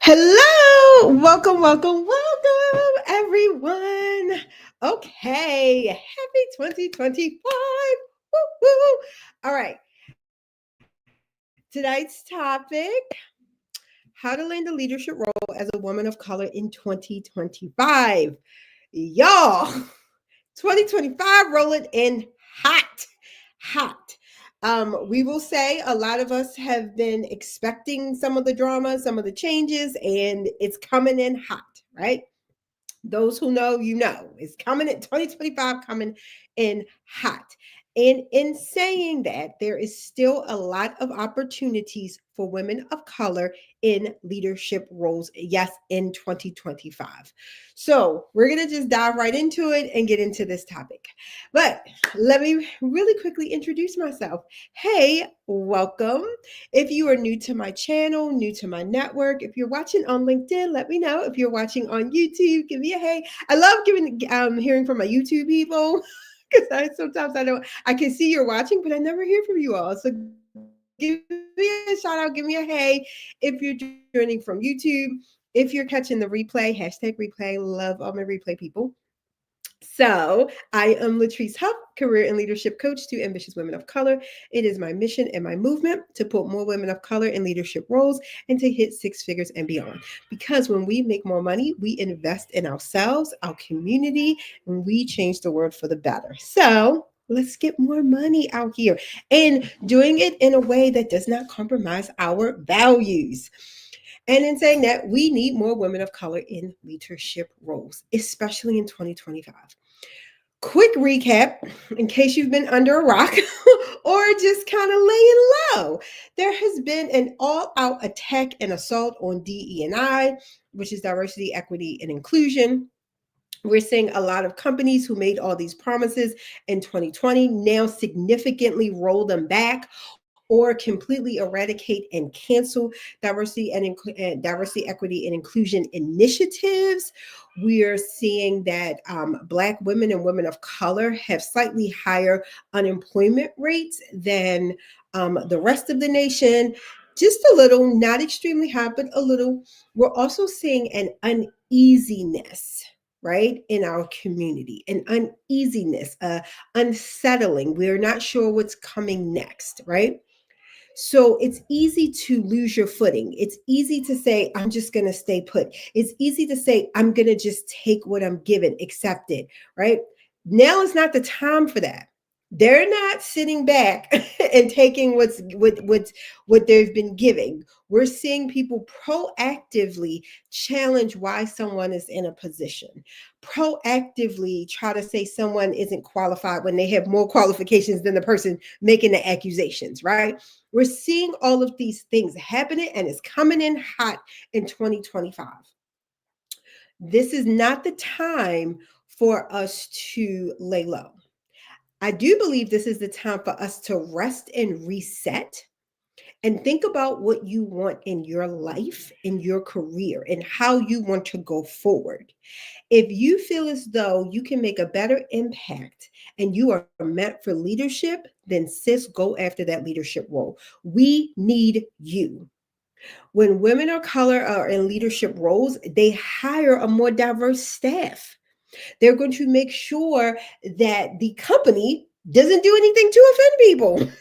Hello, welcome, everyone. Okay, happy 2025. Woo, woo. All right, tonight's topic: how to land a leadership role as a woman of color in 2025. Y'all, 2025 rolling in hot, hot. We will say a lot of us have been expecting some of the drama, some of the changes, and it's coming in hot, right? Those who know, you know, it's coming in 2025, coming in hot. And in saying that, there is still a lot of opportunities for women of color in leadership roles, yes, in 2025. So we're going to just dive right into it and get into this topic. But let me really quickly introduce myself. Hey, welcome. If you are new to my channel, new to my network, if you're watching on LinkedIn, let me know. If you're watching on YouTube, give me a hey. I love hearing from my YouTube people because I can see you're watching, but I never hear from you all. So give me a shout out, give me a hey if you're joining from YouTube. If you're catching the replay, hashtag replay, love all my replay people. So, I am Latrice Huff, career and leadership coach to ambitious women of color. It is my mission and my movement to put more women of color in leadership roles and to hit six figures and beyond. Because when we make more money, we invest in ourselves, our community, and we change the world for the better. So, let's get more money out here and doing it in a way that does not compromise our values. And in saying that, we need more women of color in leadership roles, especially in 2025. Quick recap in case you've been under a rock or just kind of laying low. There has been an all-out attack and assault on DE&I, which is diversity, equity, and inclusion. We're seeing a lot of companies who made all these promises in 2020 now significantly roll them back or completely eradicate and cancel diversity, equity, and inclusion initiatives. We are seeing that Black women and women of color have slightly higher unemployment rates than the rest of the nation. Just a little, not extremely high, but a little. We're also seeing an uneasiness, right, in our community, an uneasiness, unsettling. We're not sure what's coming next, right? So it's easy to lose your footing. It's easy to say, I'm just going to stay put. It's easy to say, I'm going to just take what I'm given, accept it, right? Now is not the time for that. They're not sitting back and taking what they've been giving. We're seeing people proactively challenge why someone is in a position, proactively try to say someone isn't qualified when they have more qualifications than the person making the accusations, right? We're seeing all of these things happening and it's coming in hot in 2025. This is not the time for us to lay low. I do believe this is the time for us to rest and reset and think about what you want in your life, in your career, and how you want to go forward. If you feel as though you can make a better impact and you are meant for leadership, then sis, go after that leadership role. We need you. When women of color are in leadership roles, they hire a more diverse staff. They're going to make sure that the company doesn't do anything to offend people,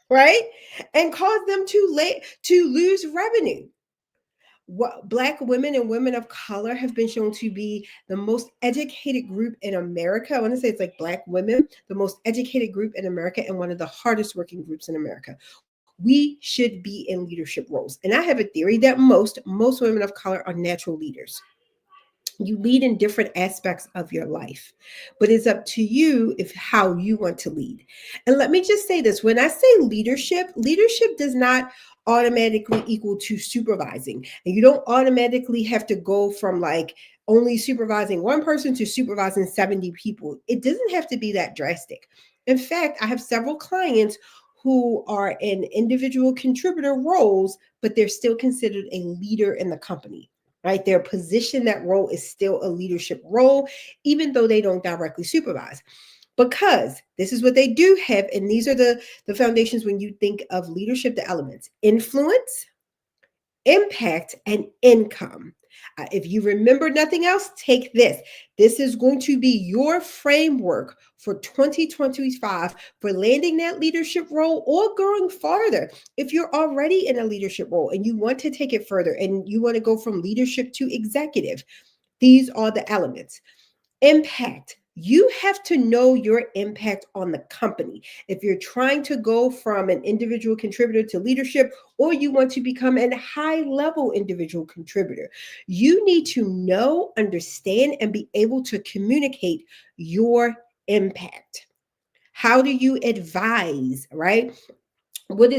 right? And cause them to lose revenue. Black women and women of color have been shown to be the most educated group in America. I want to say it's like Black women, the most educated group in America and one of the hardest working groups in America. We should be in leadership roles. And I have a theory that most women of color are natural leaders. You lead in different aspects of your life, but it's up to you if how you want to lead. And let me just say this: when I say leadership does not automatically equal to supervising, and you don't automatically have to go from like only supervising one person to supervising 70 people. It doesn't have to be that drastic. In fact, I have several clients who are in individual contributor roles, but they're still considered a leader in the company, right? Their position, that role is still a leadership role, even though they don't directly supervise. Because this is what they do have, and these are the foundations when you think of leadership, the elements: influence, impact, and income. If you remember nothing else, take this. This is going to be your framework for 2025 for landing that leadership role or going farther. If you're already in a leadership role and you want to take it further and you want to go from leadership to executive, these are the elements. Impact. You have to know your impact on the company. If you're trying to go from an individual contributor to leadership, or you want to become a high level individual contributor, you need to know, understand, and be able to communicate your impact. How do you advise, right? What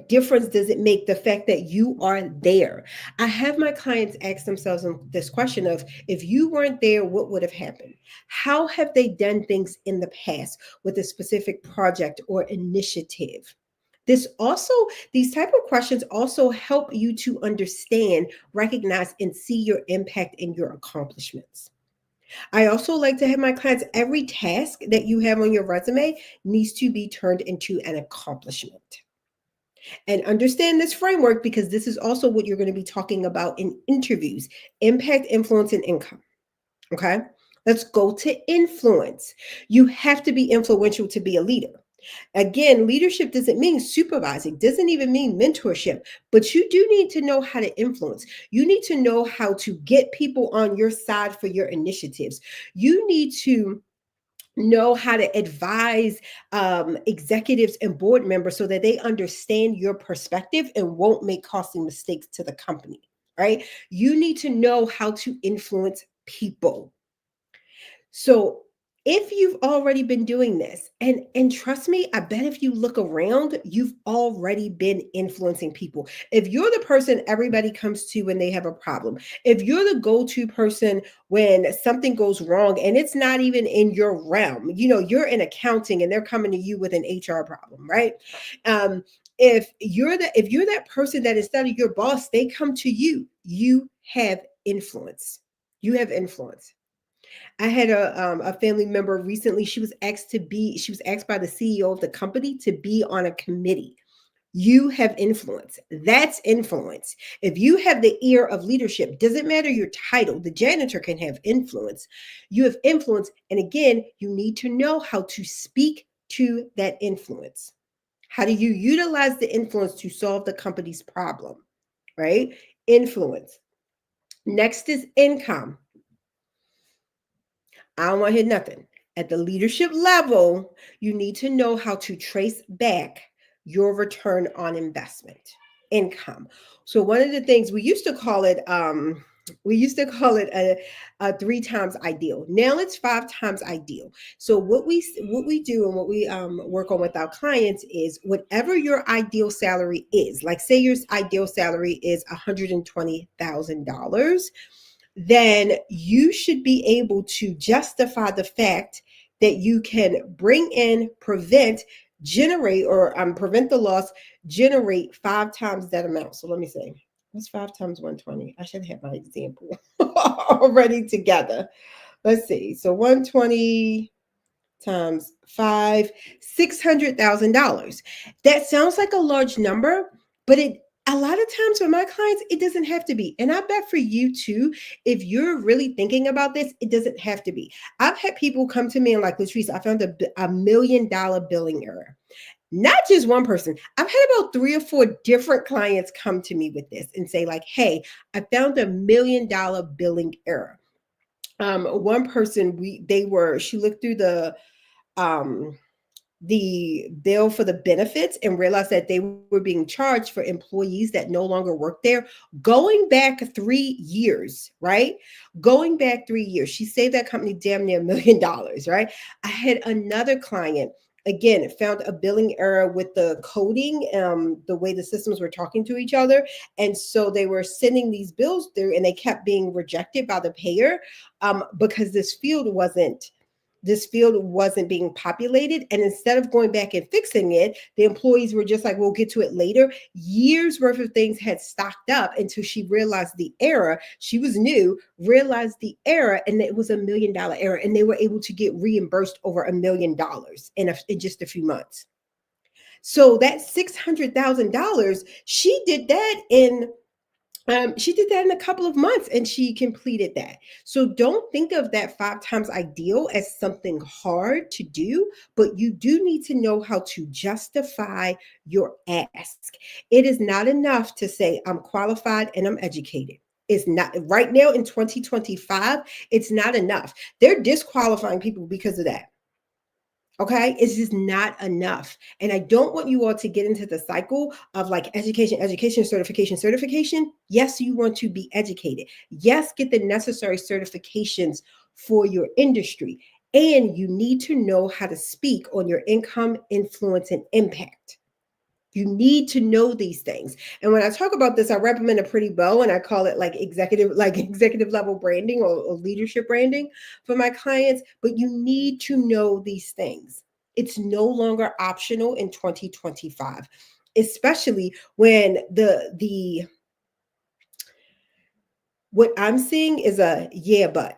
difference does it make, the fact that you are there? I have my clients ask themselves this question of, if you weren't there, what would have happened? How have they done things in the past with a specific project or initiative? These type of questions also help you to understand, recognize, and see your impact and your accomplishments. I also like to have my clients, every task that you have on your resume needs to be turned into an accomplishment. And understand this framework, because this is also what you're going to be talking about in interviews: impact, influence, and income. Okay. Let's go to influence. You have to be influential to be a leader. Again, leadership doesn't mean supervising, doesn't even mean mentorship, but you do need to know how to influence. You need to know how to get people on your side for your initiatives. You need to know how to advise executives and board members so that they understand your perspective and won't make costly mistakes to the company, right? You need to know how to influence people. So if you've already been doing this, and trust me, I bet if you look around, you've already been influencing people. If you're the person everybody comes to when they have a problem, if you're the go-to person when something goes wrong and it's not even in your realm, you're in accounting and they're coming to you with an HR problem, right? If you're that person that instead of your boss, they come to you, you have influence. You have influence. I had a family member recently. She was asked by the CEO of the company to be on a committee. You have influence. That's influence. If you have the ear of leadership, doesn't matter your title, the janitor can have influence. You have influence. And again, you need to know how to speak to that influence. How do you utilize the influence to solve the company's problem, right? Influence. Next is income. I don't want to hear nothing. At the leadership level, you need to know how to trace back your return on investment, income. So one of the things we used to call it a 3 times ideal. Now it's 5 times ideal. So what we do and what we work on with our clients is, whatever your ideal salary is, like say your ideal salary is $120,000, then you should be able to justify the fact that you can bring in, prevent the loss, generate 5 times that amount. So let me see. What's 5 times 120? I should have my example already together. Let's see. So 120 times 5, $600,000. That sounds like a large number, but a lot of times for my clients, it doesn't have to be. And I bet for you too, if you're really thinking about this, it doesn't have to be. I've had people come to me and like, Latrice, I found a $1 million billing error. Not just one person. I've had about 3 or 4 different clients come to me with this and say like, hey, I found a $1 million billing error. One person, she looked through the bill for the benefits and realized that they were being charged for employees that no longer work there, going back 3 years, right? Going back 3 years. She saved that company damn near $1 million, right? I had another client, again, found a billing error with the coding, the way the systems were talking to each other. And so they were sending these bills through and they kept being rejected by the payer because this field wasn't being populated. And instead of going back and fixing it, the employees were just like, we'll get to it later. Years worth of things had stocked up until she realized the error. She was new, realized the error, and it was $1 million error. And they were able to get reimbursed over $1 million in just a few months. So that $600,000, she did that in She did that in a couple of months and she completed that. So don't think of that 5 times ideal as something hard to do, but you do need to know how to justify your ask. It is not enough to say, I'm qualified and I'm educated. It's not right now in 2025, it's not enough. They're disqualifying people because of that. Okay, it's just not enough. And I don't want you all to get into the cycle of like education, education, certification, certification. Yes, you want to be educated. Yes, get the necessary certifications for your industry. And you need to know how to speak on your income, influence, and impact. You need to know these things. And when I talk about this, I wrap them in a pretty bow and I call it like executive level branding or leadership branding for my clients. But you need to know these things. It's no longer optional in 2025, especially when the what I'm seeing is a yeah, but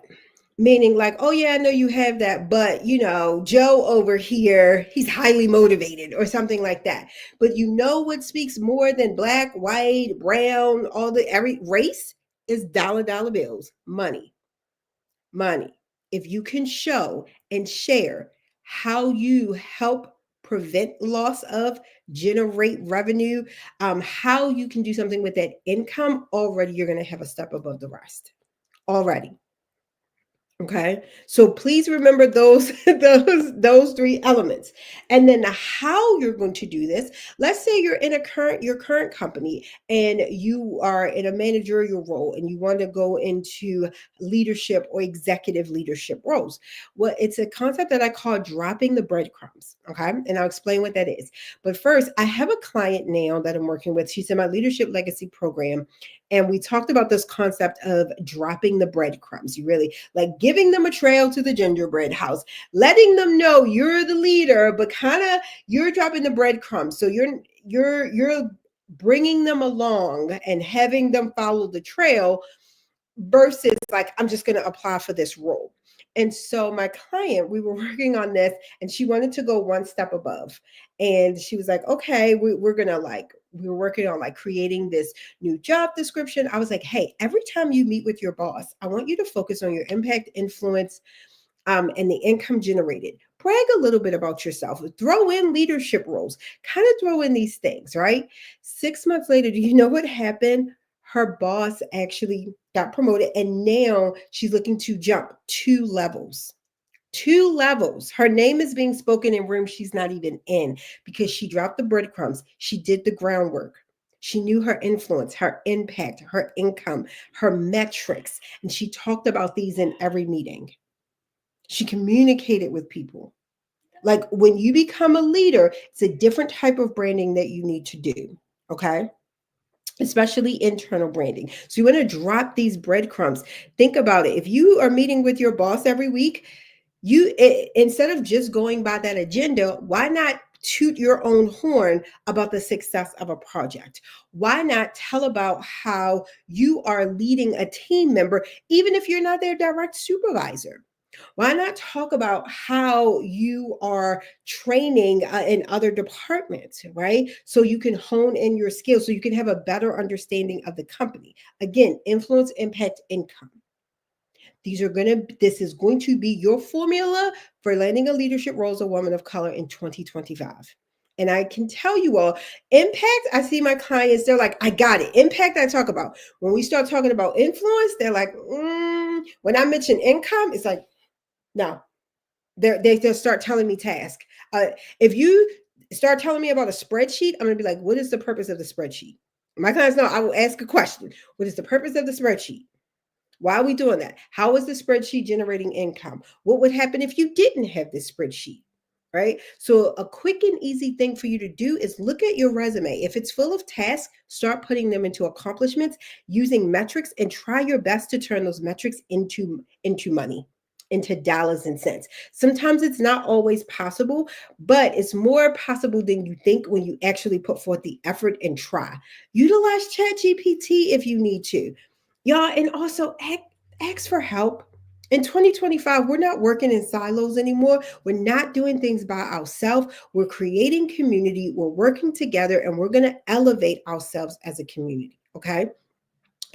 meaning like, oh yeah, I know you have that, but Joe over here, he's highly motivated or something like that. But what speaks more than black, white, brown, all the every race is dollar bills, money, money. If you can show and share how you help prevent loss of generate revenue, how you can do something with that income, already you're going to have a step above the rest already. Okay. So please remember those those three elements. And then how you're going to do this. Let's say you're in your current company and you are in a managerial role and you want to go into leadership or executive leadership roles. Well, it's a concept that I call dropping the breadcrumbs. Okay. And I'll explain what that is. But first, I have a client now that I'm working with. She's in my leadership legacy program. And we talked about this concept of dropping the breadcrumbs. You really like giving them a trail to the gingerbread house, letting them know you're the leader, but kind of you're dropping the breadcrumbs. So you're bringing them along and having them follow the trail versus like I'm just going to apply for this role. And so my client, we were working on this and she wanted to go one step above. And she was like, okay, we're going to we were working on like creating this new job description. I was like, hey, every time you meet with your boss, I want you to focus on your impact, influence, and the income generated. Brag a little bit about yourself. Throw in leadership roles. Kind of throw in these things, right? 6 months later, do you know what happened? Her boss actually got promoted, and now she's looking to jump 2 levels. 2 levels. Her name is being spoken in rooms she's not even in because she dropped the breadcrumbs. She did the groundwork. She knew her influence, her impact, her income, her metrics, and she talked about these in every meeting. She communicated with people. Like when you become a leader, it's a different type of branding that you need to do. Okay. Especially internal branding. So you want to drop these breadcrumbs. Think about it. If you are meeting with your boss every week, instead of just going by that agenda, why not toot your own horn about the success of a project? Why not tell about how you are leading a team member, even if you're not their direct supervisor? Why not talk about how you are training in other departments, right? So you can hone in your skills, so you can have a better understanding of the company. Again, influence, impact, income. This is going to be your formula for landing a leadership role as a woman of color in 2025. And I can tell you all, impact, I see my clients, they're like, I got it. Impact, I talk about. When we start talking about influence, they're like, when I mention income, it's like, no, they just start telling me task. If you start telling me about a spreadsheet, I'm gonna be like, what is the purpose of the spreadsheet? My clients know I will ask a question. What is the purpose of the spreadsheet? Why are we doing that? How is the spreadsheet generating income? What would happen if you didn't have this spreadsheet? Right? So, a quick and easy thing for you to do is look at your resume. If it's full of tasks, start putting them into accomplishments using metrics and try your best to turn those metrics into money, into dollars and cents. Sometimes it's not always possible, but it's more possible than you think when you actually put forth the effort and try. Utilize ChatGPT if you need to. Y'all, and also ask for help. In 2025, we're not working in silos anymore. We're not doing things by ourselves. We're creating community. We're working together and we're going to elevate ourselves as a community. Okay.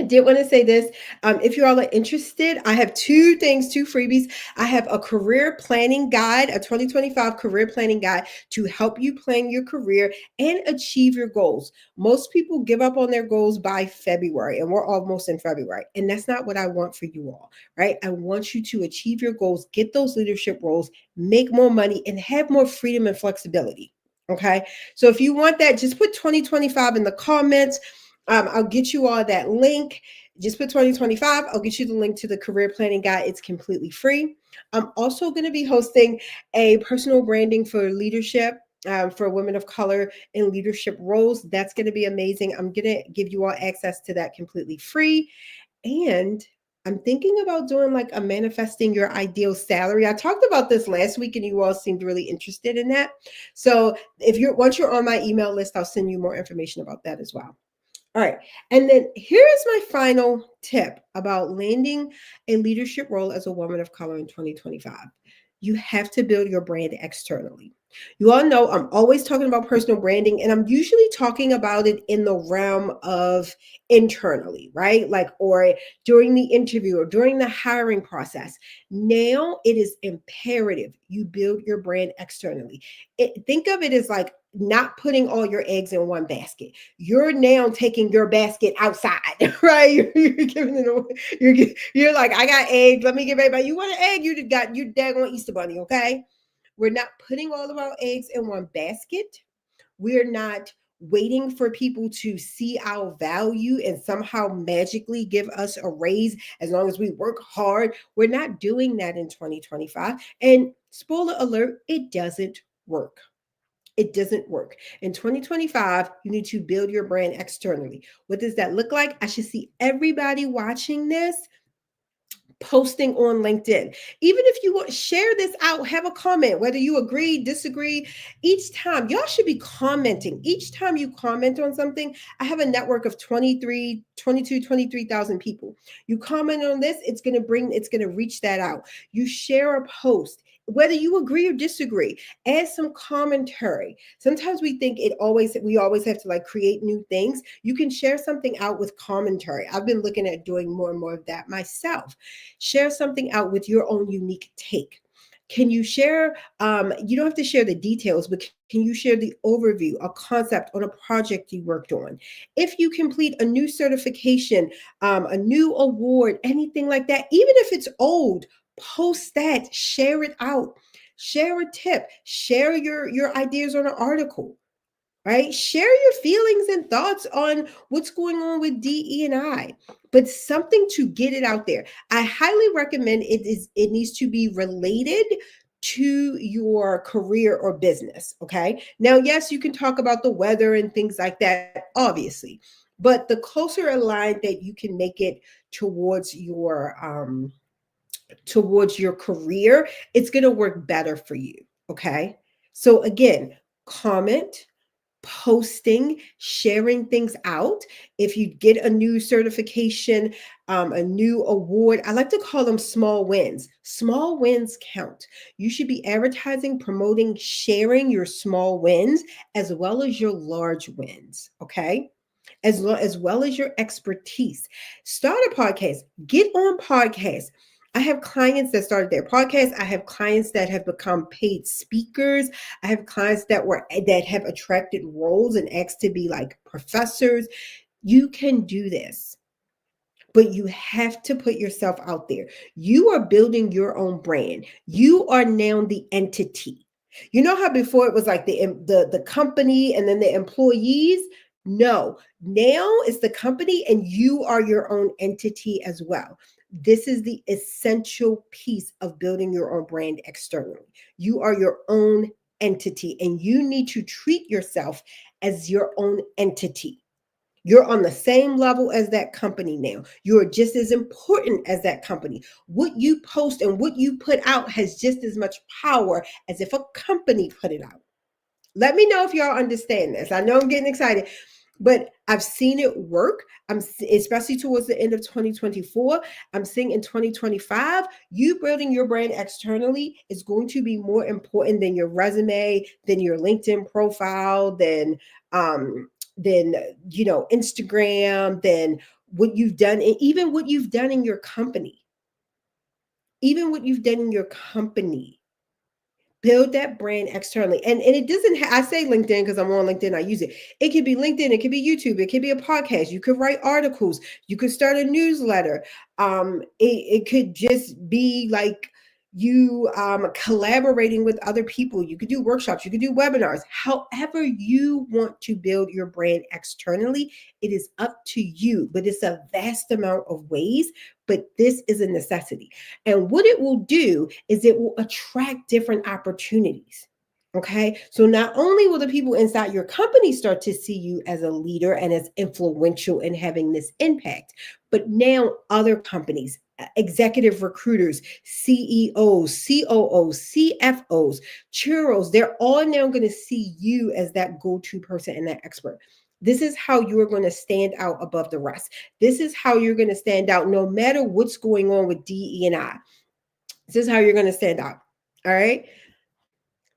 I did want to say this. If you all are interested, I have two things, two freebies. I have a career planning guide, a 2025 career planning guide to help you plan your career and achieve your goals. Most people give up on their goals by February, and we're almost in February. And that's not what I want for you all, right? I want you to achieve your goals, get those leadership roles, make more money, and have more freedom and flexibility. Okay. So if you want that, just put 2025 in the comments. I'll get you all that link. Just put 2025. I'll get you the link to the career planning guide. It's completely free. I'm also going to be hosting a personal branding for leadership for women of color in leadership roles. That's going to be amazing. I'm going to give you all access to that completely free. And I'm thinking about doing like a manifesting your ideal salary. I talked about this last week and you all seemed really interested in that. So if you're once you're on my email list, I'll send you more information about that as well. All right. And then here's my final tip about landing a leadership role as a woman of color in 2025. You have to build your brand externally. You all know I'm always talking about personal branding, and I'm usually talking about it in the realm of internally, right? Like, or during the interview or during the hiring process. Now it is imperative you build your brand externally. Think of it as like not putting all your eggs in one basket. You're now taking your basket outside, right? You're giving it away. You're like, I got eggs. Let me give everybody. You want an egg? You got you daggone Easter bunny, okay? We're not putting all of our eggs in one basket. We're not waiting for people to see our value and somehow magically give us a raise as long as we work hard. We're not doing that in 2025. And spoiler alert, it doesn't work. It doesn't work. In 2025, you need to build your brand externally. What does that look like? I should see everybody watching this posting on LinkedIn. Even if you want share this out, have a comment, whether you agree, disagree. Each time, y'all should be commenting. Each time you comment on something, I have a network of 23,000 people. You comment on this, it's going to reach that out. You share a post, whether you agree or disagree, add some commentary. Sometimes we always have to like create new things. You can share something out with commentary. I've been looking at doing more and more of that myself. Share something out with your own unique take. Can you share? You don't have to share the details, but can you share the overview, a concept on a project you worked on? If you complete a new certification, a new award, anything like that, even if it's old, post that, share it out, share a tip, share your ideas on an article, right? Share your feelings and thoughts on what's going on with DE and I, but something to get it out there. I highly recommend it needs to be related to your career or business. Okay. Now, yes, you can talk about the weather and things like that, obviously, but the closer aligned that you can make it towards your career, it's going to work better for you. Okay. So again, comment, posting, sharing things out. If you get a new certification, a new award, I like to call them small wins. Small wins count. You should be advertising, promoting, sharing your small wins as well as your large wins. Okay. As well as your expertise. Start a podcast, get on podcasts. I have clients that started their podcast. I have clients that have become paid speakers. I have clients that have attracted roles and asked to be like professors. You can do this, but you have to put yourself out there. You are building your own brand. You are now the entity. You know how before it was like the company and then the employees? No, now it's the company and you are your own entity as well. This is the essential piece of building your own brand externally. You are your own entity and you need to treat yourself as your own entity. You're on the same level as that company now. You're just as important as that company. What you post and what you put out has just as much power as if a company put it out. Let me know if y'all understand this. I know I'm getting excited, but I've seen it work. Especially towards the end of 2024. I'm seeing in 2025, you building your brand externally is going to be more important than your resume, than your LinkedIn profile, than Instagram, than what you've done, and even what you've done in your company. Even what you've done in your company. Build that brand externally. And it doesn't I say LinkedIn because I'm on LinkedIn, I use it. It could be LinkedIn, it could be YouTube, it could be a podcast, you could write articles, you could start a newsletter. It could just be like you collaborating with other people. You could do workshops, you could do webinars. However you want to build your brand externally, it is up to you. But it's a vast amount of ways, but this is a necessity. And what it will do is it will attract different opportunities. Okay. So not only will the people inside your company start to see you as a leader and as influential and having this impact, but now other companies, executive recruiters, CEOs, COOs, CFOs, churros, they're all now going to see you as that go-to person and that expert. This is how you're going to stand out above the rest. This is how you're going to stand out no matter what's going on with DE and I. This is how you're going to stand out. All right.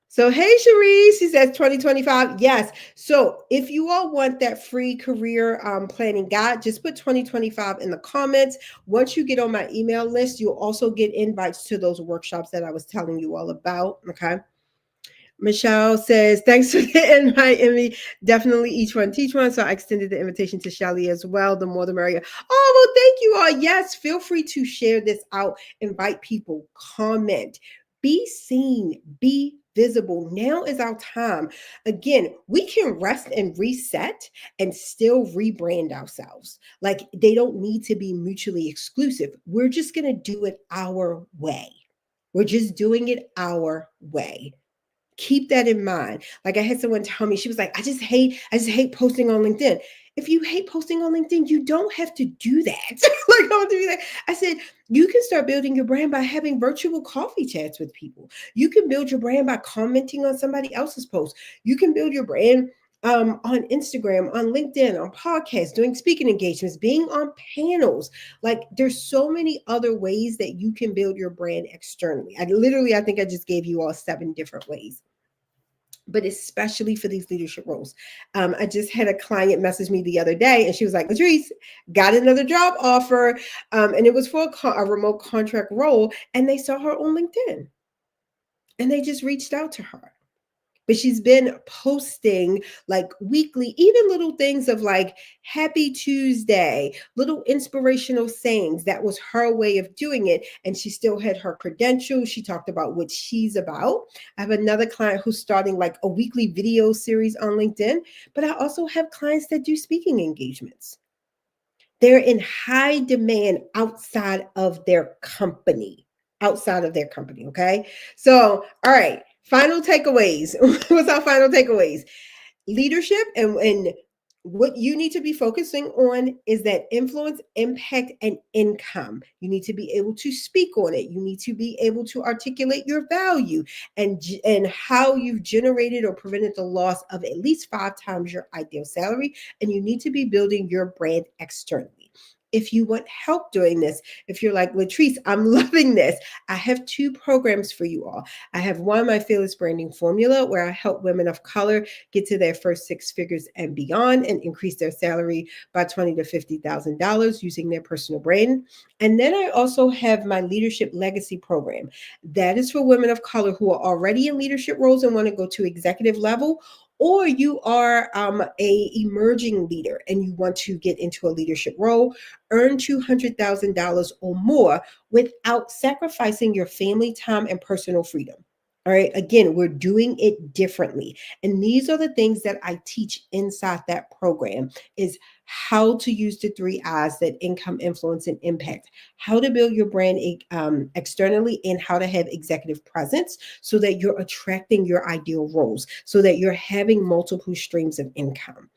So, hey, Cherise, she says 2025. Yes. So, if you all want that free career planning guide, just put 2025 in the comments. Once you get on my email list, you'll also get invites to those workshops that I was telling you all about. Okay. Michelle says, thanks for the invite, Emmy. Definitely each one teach one. So I extended the invitation to Shelly as well. The more the merrier. Oh, well, thank you all. Yes, feel free to share this out. Invite people, comment, be seen, be visible. Now is our time. Again, we can rest and reset and still rebrand ourselves. Like they don't need to be mutually exclusive. We're just going to do it our way. We're just doing it our way. Keep that in mind. Like I had someone tell me, she was like, I just hate posting on LinkedIn. If you hate posting on LinkedIn, you don't have to do that. Like, don't do that. I said, you can start building your brand by having virtual coffee chats with people. You can build your brand by commenting on somebody else's post. You can build your brand on Instagram, on LinkedIn, on podcasts, doing speaking engagements, being on panels. Like there's so many other ways that you can build your brand externally. I think I just gave you all 7 different ways. But especially for these leadership roles. I just had a client message me the other day and she was like, Latrice, got another job offer. And it was for a remote contract role. And they saw her on LinkedIn and they just reached out to her. But she's been posting like weekly, even little things of like happy Tuesday, little inspirational sayings. That was her way of doing it. And she still had her credentials. She talked about what she's about. I have another client who's starting like a weekly video series on LinkedIn, but I also have clients that do speaking engagements. They're in high demand outside of their company. Okay. So, all right. Final takeaways. What's our final takeaways? Leadership and what you need to be focusing on is that influence, impact, and income. You need to be able to speak on it. You need to be able to articulate your value and how you've generated or prevented the loss of at least 5 times your ideal salary. And you need to be building your brand externally. If you want help doing this, if you're like, Latrice, I'm loving this, I have 2 programs for you all. I have one, my Fearless Branding Formula, where I help women of color get to their first 6 figures and beyond and increase their salary by $20,000 to $50,000 using their personal brand. And then I also have my Leadership Legacy Program. That is for women of color who are already in leadership roles and want to go to executive level, or you are a emerging leader and you want to get into a leadership role, earn $200,000 or more without sacrificing your family time and personal freedom. All right. Again, we're doing it differently. And these are the things that I teach inside that program is how to use the 3 I's, that income, influence, and impact, how to build your brand externally, and how to have executive presence so that you're attracting your ideal roles, so that you're having multiple streams of income.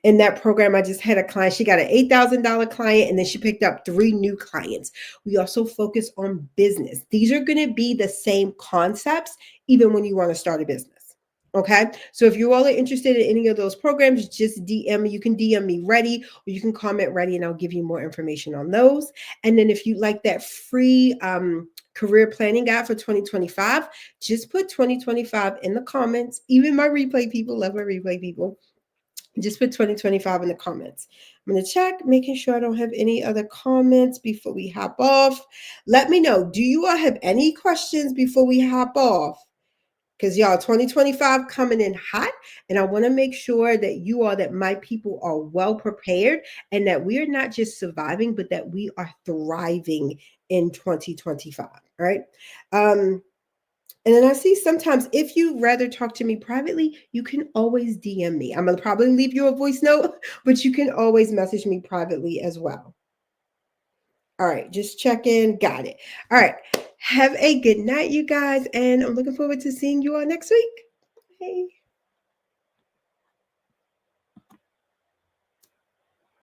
In that program, I just had a client, she got an $8,000 client, and then she picked up 3 new clients. We also focus on business. These are going to be the same concepts, even when you want to start a business. Okay. So if you all are interested in any of those programs, just DM me. You can DM me ready, or you can comment ready, and I'll give you more information on those. And then if you like that free career planning guide for 2025, just put 2025 in the comments. Even my replay people, love my replay people. Just put 2025 in the comments. I'm going to check, making sure I don't have any other comments before we hop off. Let me know. Do you all have any questions before we hop off? Because y'all, 2025 coming in hot, and I want to make sure that you all, that my people are well prepared, and that we are not just surviving, but that we are thriving in 2025. Right? And then I see sometimes if you rather talk to me privately, you can always DM me. I'm going to probably leave you a voice note, but you can always message me privately as well. All right, just check in. Got it. All right. Have a good night, you guys. And I'm looking forward to seeing you all next week. Hey.